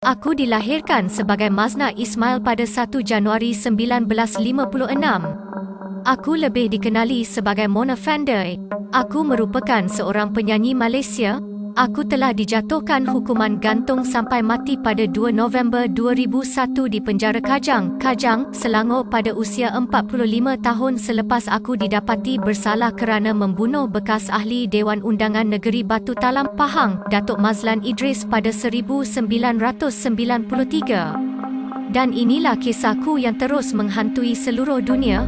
Aku dilahirkan sebagai Mazna Ismail pada 1 Januari 1956. Aku lebih dikenali sebagai Mona Fandey. Aku merupakan seorang penyanyi Malaysia. Aku telah dijatuhkan hukuman gantung sampai mati pada 2 November 2001 di penjara Kajang, Selangor pada usia 45 tahun selepas aku didapati bersalah kerana membunuh bekas ahli Dewan Undangan Negeri Batu Talam, Pahang, Datuk Mazlan Idris pada 1993. Dan inilah kisahku yang terus menghantui seluruh dunia.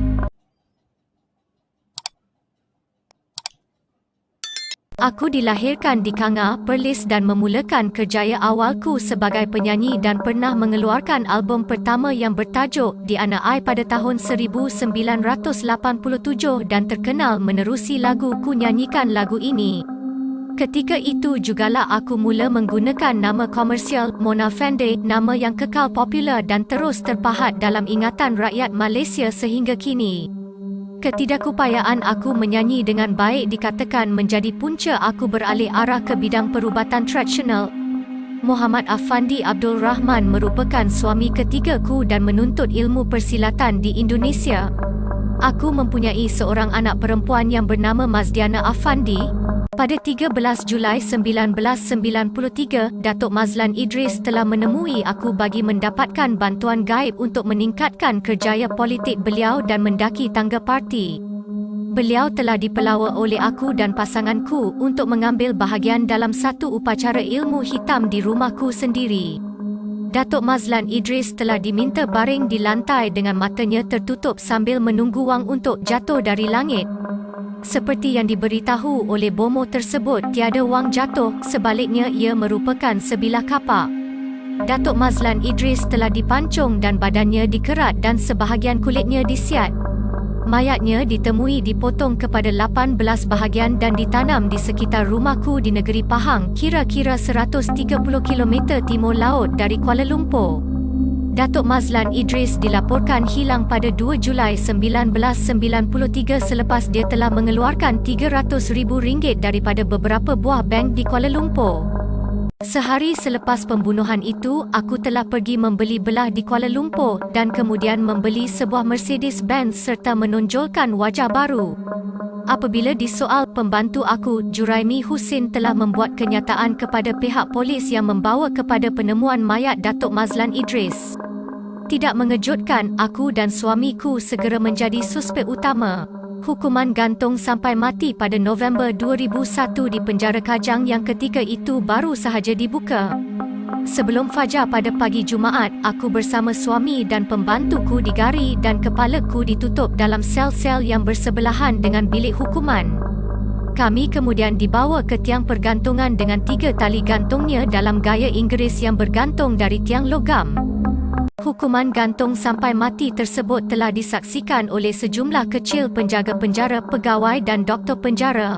Aku dilahirkan di Kanga, Perlis dan memulakan kerjaya awalku sebagai penyanyi dan pernah mengeluarkan album pertama yang bertajuk Di Ana Ai pada tahun 1987 dan terkenal menerusi lagu Ku Nyanyikan Lagu Ini. Ketika itu jugalah aku mula menggunakan nama komersial Mona Fandey, nama yang kekal popular dan terus terpahat dalam ingatan rakyat Malaysia sehingga kini. Ketidakupayaan aku menyanyi dengan baik dikatakan menjadi punca aku beralih arah ke bidang perubatan tradisional. Muhammad Afandi Abdul Rahman merupakan suami ketigaku dan menuntut ilmu persilatan di Indonesia. Aku mempunyai seorang anak perempuan yang bernama Mazdiana Afandi. Pada 13 Julai 1993, Datuk Mazlan Idris telah menemui aku bagi mendapatkan bantuan gaib untuk meningkatkan kerjaya politik beliau dan mendaki tangga parti. Beliau telah dipelawa oleh aku dan pasanganku untuk mengambil bahagian dalam satu upacara ilmu hitam di rumahku sendiri. Datuk Mazlan Idris telah diminta baring di lantai dengan matanya tertutup sambil menunggu wang untuk jatuh dari langit. Seperti yang diberitahu oleh bomo tersebut, tiada wang jatuh, sebaliknya ia merupakan sebilah kapak. Datuk Mazlan Idris telah dipancung dan badannya dikerat dan sebahagian kulitnya disiat. Mayatnya ditemui dipotong kepada 18 bahagian dan ditanam di sekitar rumahku di negeri Pahang, kira-kira 130 km timur laut dari Kuala Lumpur. Datuk Mazlan Idris dilaporkan hilang pada 2 Julai 1993 selepas dia telah mengeluarkan RM300,000 daripada beberapa buah bank di Kuala Lumpur. Sehari selepas pembunuhan itu, aku telah pergi membeli belah di Kuala Lumpur dan kemudian membeli sebuah Mercedes-Benz serta menonjolkan wajah baru. Apabila disoal, pembantu aku, Juraimi Husin, telah membuat kenyataan kepada pihak polis yang membawa kepada penemuan mayat Datuk Mazlan Idris. Tidak mengejutkan, aku dan suamiku segera menjadi suspek utama. Hukuman gantung sampai mati pada November 2001 di penjara Kajang yang ketika itu baru sahaja dibuka. Sebelum fajar pada pagi Jumaat, aku bersama suami dan pembantuku digari dan kepalaku ditutup dalam sel-sel yang bersebelahan dengan bilik hukuman. Kami kemudian dibawa ke tiang pergantungan dengan 3 tali gantungnya dalam gaya Inggeris yang bergantung dari tiang logam. Hukuman gantung sampai mati tersebut telah disaksikan oleh sejumlah kecil penjaga penjara, pegawai dan doktor penjara.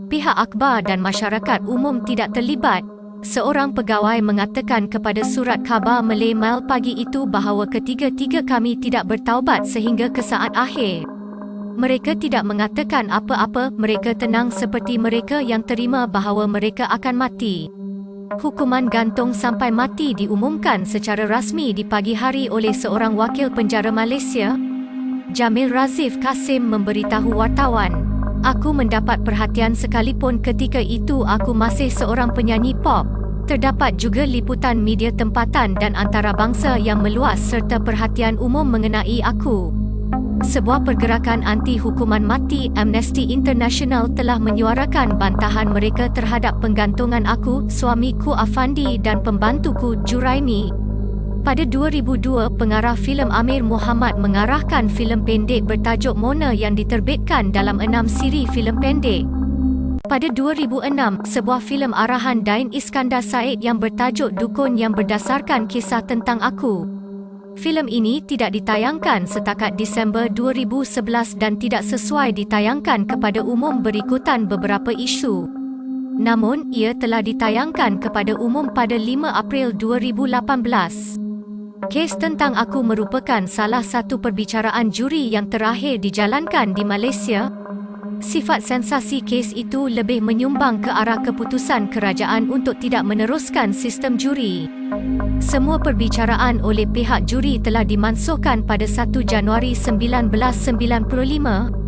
Pihak akhbar dan masyarakat umum tidak terlibat. Seorang pegawai mengatakan kepada surat khabar Malay Mail pagi itu bahawa ketiga-tiga kami tidak bertaubat sehingga ke saat akhir. Mereka tidak mengatakan apa-apa, mereka tenang seperti mereka yang terima bahawa mereka akan mati. Hukuman gantung sampai mati diumumkan secara rasmi di pagi hari oleh seorang wakil penjara Malaysia. Jamil Razif Kasim memberitahu wartawan, "Aku mendapat perhatian sekalipun ketika itu aku masih seorang penyanyi pop. Terdapat juga liputan media tempatan dan antarabangsa yang meluas serta perhatian umum mengenai aku." Sebuah pergerakan anti hukuman mati, Amnesty International, telah menyuarakan bantahan mereka terhadap penggantungan aku, suamiku Afandi dan pembantuku Juraimi. Pada 2002, pengarah filem Amir Muhammad mengarahkan filem pendek bertajuk Mona yang diterbitkan dalam 6 siri filem pendek. Pada 2006, sebuah filem arahan Dain Iskandar Said yang bertajuk Dukun yang berdasarkan kisah tentang aku. Filem ini tidak ditayangkan setakat Disember 2011 dan tidak sesuai ditayangkan kepada umum berikutan beberapa isu. Namun, ia telah ditayangkan kepada umum pada 5 April 2018. Kes tentang aku merupakan salah satu perbicaraan juri yang terakhir dijalankan di Malaysia. Sifat sensasi kes itu lebih menyumbang ke arah keputusan kerajaan untuk tidak meneruskan sistem juri. Semua perbicaraan oleh pihak juri telah dimansuhkan pada 1 Januari 1995